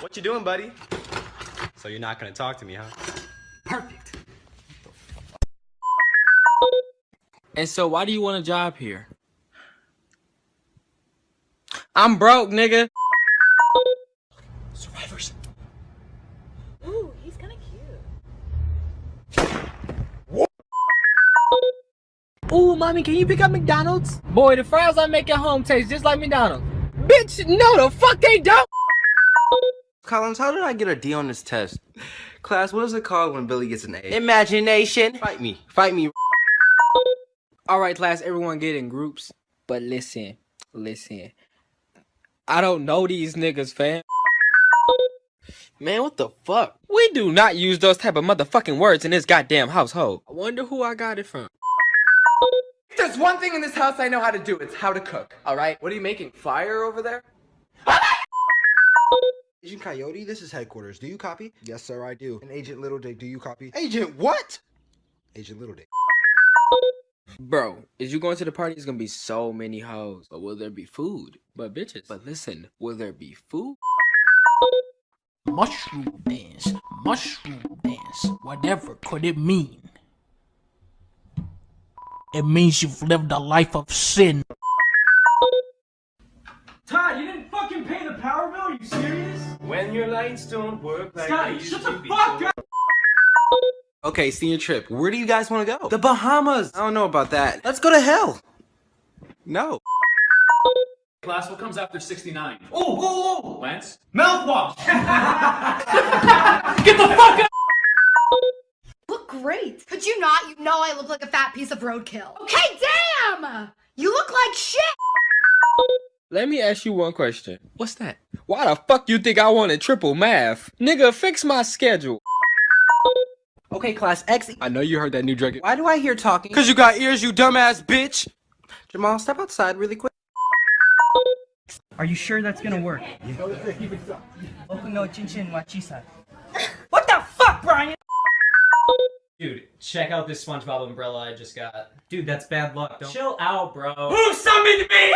What you doing, buddy? So you're not gonna talk to me, huh? Perfect. And so why do you want a job here? I'm broke, nigga. Survivors. Ooh, he's kind of cute. Ooh, mommy, can you pick up McDonald's? Boy, the fries I make at home taste just like McDonald's. Bitch, no, the fuck they don't. Collins, how did I get a D on this test? Class, what is it called when Billy gets an A? Imagination. Fight me. Fight me. All right, class, everyone get in groups. But listen. I don't know these niggas, fam. Man, what the fuck? We do not use those type of motherfucking words in this goddamn household. I wonder who I got it from. There's one thing in this house I know how to do. It's how to cook. All right. What are you making? Fire over there? Agent Coyote, this is headquarters. Do you copy? Yes, sir, I do. And Agent Little Dick, do you copy? Agent what? Agent Little Dick. Bro, is you going to the party? It's gonna be so many hoes. But will there be food? But bitches. But listen, will there be food? Mushroom dance, whatever could it mean? It means you've lived a life of sin. Todd, you didn't fucking pay the power bill? Are you serious? When your lights don't work like Scotty, they used shut to the be. fuck up! Okay, senior trip. Where do you guys want to go? The Bahamas. I don't know about that. Let's go to hell. No. Class, what comes after 69? Oh! Lance? Mouthwash! Get the fuck out! Look great. Could you not? You know I look like a fat piece of roadkill. Okay, damn! You look like shit! Let me ask you one question. What's that? Why the fuck you think I wanted triple math? Nigga, fix my schedule. Okay, class X. I know you heard that new drug. Why do I hear talking? Cause you got ears, you dumbass bitch. Jamal, step outside really quick. Are you sure that's gonna work? What the fuck, Brian? Dude, check out this SpongeBob umbrella I just got. Dude, that's bad luck. Don't. Chill out, bro. Who summoned me?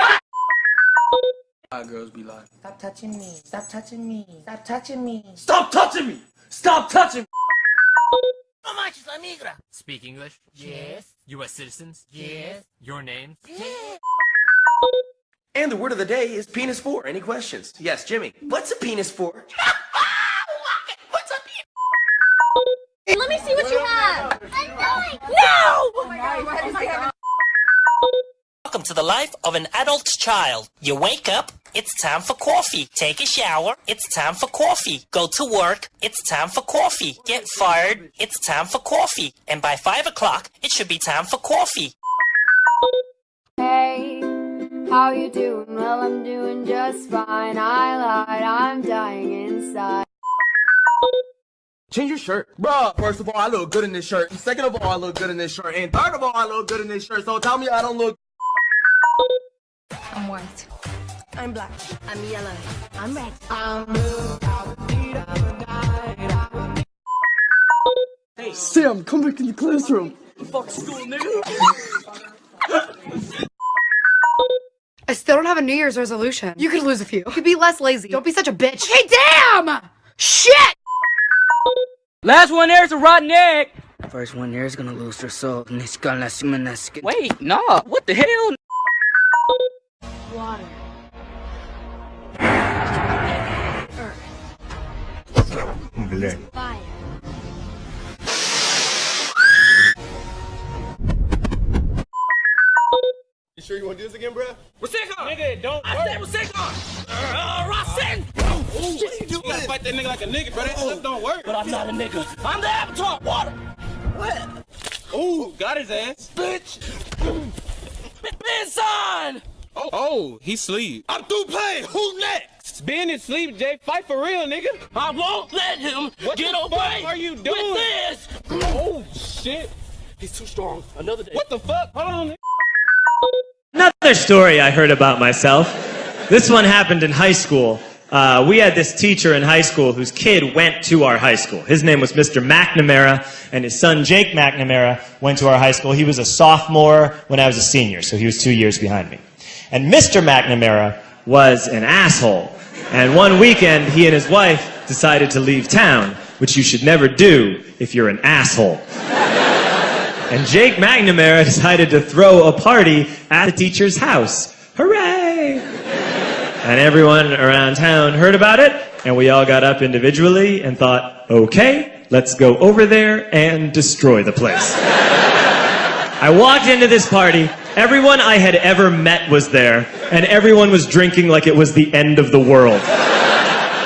Girls be like, Stop touching me. Stop touching me. Stop touching me. Stop touching me! Stop touching me! How much is la migra? Speak English? Yes. U.S. citizens? Yes. Your name? Yes. and the word of the day is penis for. Any questions? Yes, Jimmy. What's a penis for? What's up here? Let me see what you have. No! Welcome to the life of an adult child. You wake up, it's time for coffee. Take a shower, it's time for coffee. Go to work, it's time for coffee. Get fired, it's time for coffee. And by 5 o'clock, it should be time for coffee. Hey, how you doing? Well, I'm doing just fine. I lied, I'm dying inside. Change your shirt. Bruh, first of all, I look good in this shirt. Second of all, I look good in this shirt. And third of all, I look good in this shirt. So tell me I don't look. I'm white. I'm black. I'm yellow. I'm red. Hey, Sam, come back in the classroom. Fuck school, nigga. I still don't have a New Year's resolution. You could lose a few. You could be less lazy. Don't be such a bitch. Hey, damn! Shit! Last one there's a rotten egg. First one there is gonna lose their soul. And it's gonna Wait, nah, what the hell? Water. Fire. You sure you want to do this again, bruh? Nigga, don't work. I said Rasen! What are you doing? You gotta fight that nigga like a nigga, bro. That stuff don't work. But I'm not a nigga. I'm the Avatar! Water! What? Ooh, got his ass. Bitch! Ben-san! Oh, he sleep. I'm through playing. Who next? Ben is sleep, Jay. Fight for real, nigga. I won't let him get away What are you doing? with this! Oh, shit. He's too strong. Another day. What the fuck? Hold on. Another story I heard about myself. This one happened in high school. We had this teacher in high school whose kid went to our high school. His name was Mr. McNamara, and his son Jake McNamara went to our high school. He was a sophomore when I was a senior, so he was 2 years behind me. And Mr. McNamara was an asshole. And one weekend, he and his wife decided to leave town, which you should never do if you're an asshole. And Jake McNamara decided to throw a party at the teacher's house. Hooray! And everyone around town heard about it, and we all got up individually and thought, okay, let's go over there and destroy the place. I walked into this party, everyone I had ever met was there, and everyone was drinking like it was the end of the world.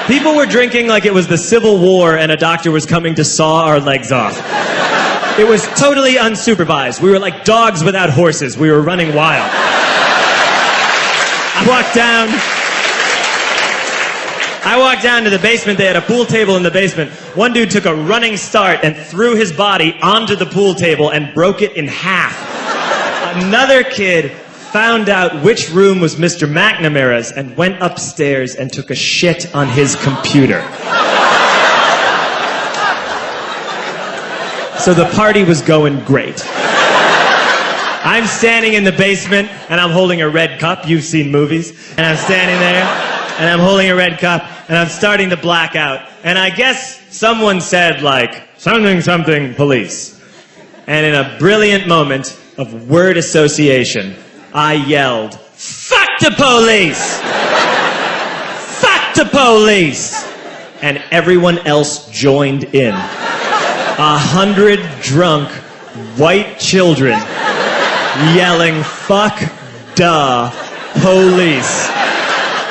People were drinking like it was the Civil War and a doctor was coming to saw our legs off. It was totally unsupervised. We were like dogs without horses. We were running wild. I walked down to the basement. They had a pool table in the basement. One dude took a running start and threw his body onto the pool table and broke it in half. Another kid found out which room was Mr. McNamara's and went upstairs and took a shit on his computer. So the party was going great. I'm standing in the basement and I'm holding a red cup. You've seen movies. And I'm standing there and I'm holding a red cup and I'm starting to black out. And I guess someone said like, something, something, police. And in a brilliant moment of word association, I yelled, fuck the police! Fuck the police! And everyone else joined in. 100 drunk white children yelling, fuck the police.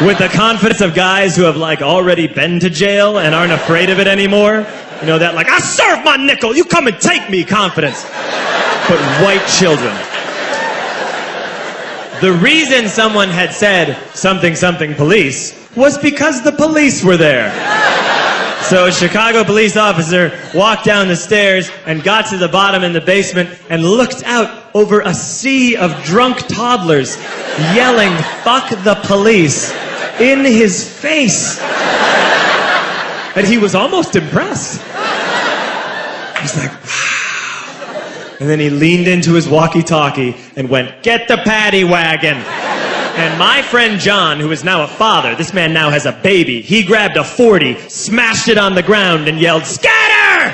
With the confidence of guys who have like already been to jail and aren't afraid of it anymore. You know, that like, I serve my nickel, you come and take me confidence. But white children. The reason someone had said something, something police was because the police were there. So a Chicago police officer walked down the stairs and got to the bottom in the basement and looked out over a sea of drunk toddlers yelling, fuck the police, in his face. And he was almost impressed. He's like, wow. And then he leaned into his walkie-talkie and went, get the paddy wagon. And my friend John, who is now a father, this man now has a baby, he grabbed a 40, smashed it on the ground, and yelled, scatter!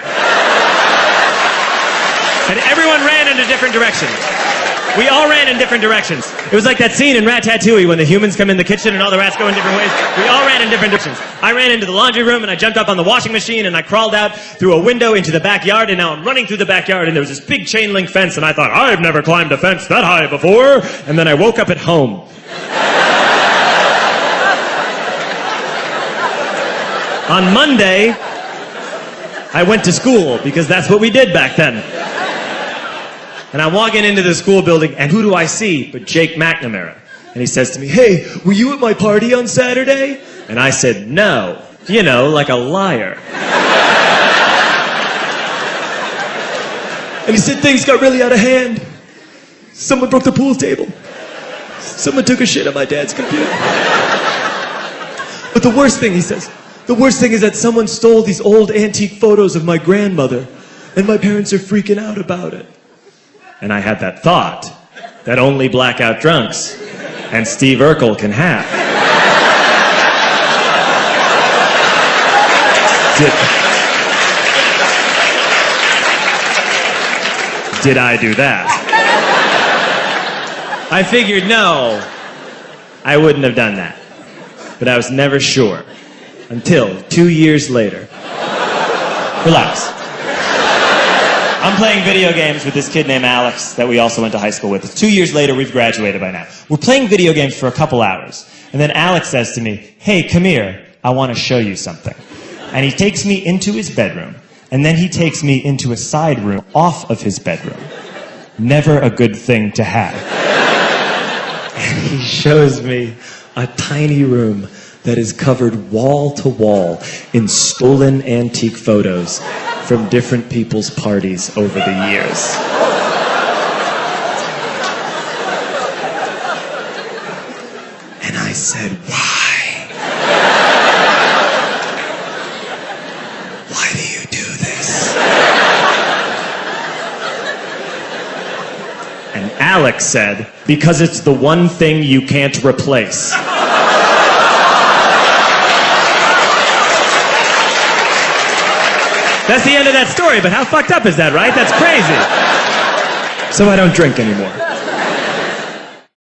And everyone ran in a different direction. We all ran in different directions. It was like that scene in Ratatouille when the humans come in the kitchen and all the rats go in different ways. We all ran in different directions. I ran into the laundry room and I jumped up on the washing machine and I crawled out through a window into the backyard, and now I'm running through the backyard and there was this big chain link fence and I thought, I've never climbed a fence that high before. And then I woke up at home. On Monday, I went to school because that's what we did back then. And I'm walking into the school building, and who do I see but Jake McNamara? And he says to me, hey, were you at my party on Saturday? And I said, no. You know, like a liar. And he said, things got really out of hand. Someone broke the pool table. Someone took a shit on my dad's computer. But the worst thing, he says, the worst thing is that someone stole these old antique photos of my grandmother, and my parents are freaking out about it. And I had that thought that only blackout drunks and Steve Urkel can have. Did I do that? I figured, no, I wouldn't have done that. But I was never sure until 2 years later. Relax. I'm playing video games with this kid named Alex that we also went to high school with. 2 years later, we've graduated by now. We're playing video games for a couple hours. And then Alex says to me, hey, come here, I want to show you something. And he takes me into his bedroom. And then he takes me into a side room off of his bedroom. Never a good thing to have. And he shows me a tiny room that is covered wall to wall in stolen antique photos from different people's parties over the years. And I said, why? Alex said, because it's the one thing you can't replace. That's the end of that story, but how fucked up is that, right? That's crazy. So I don't drink anymore.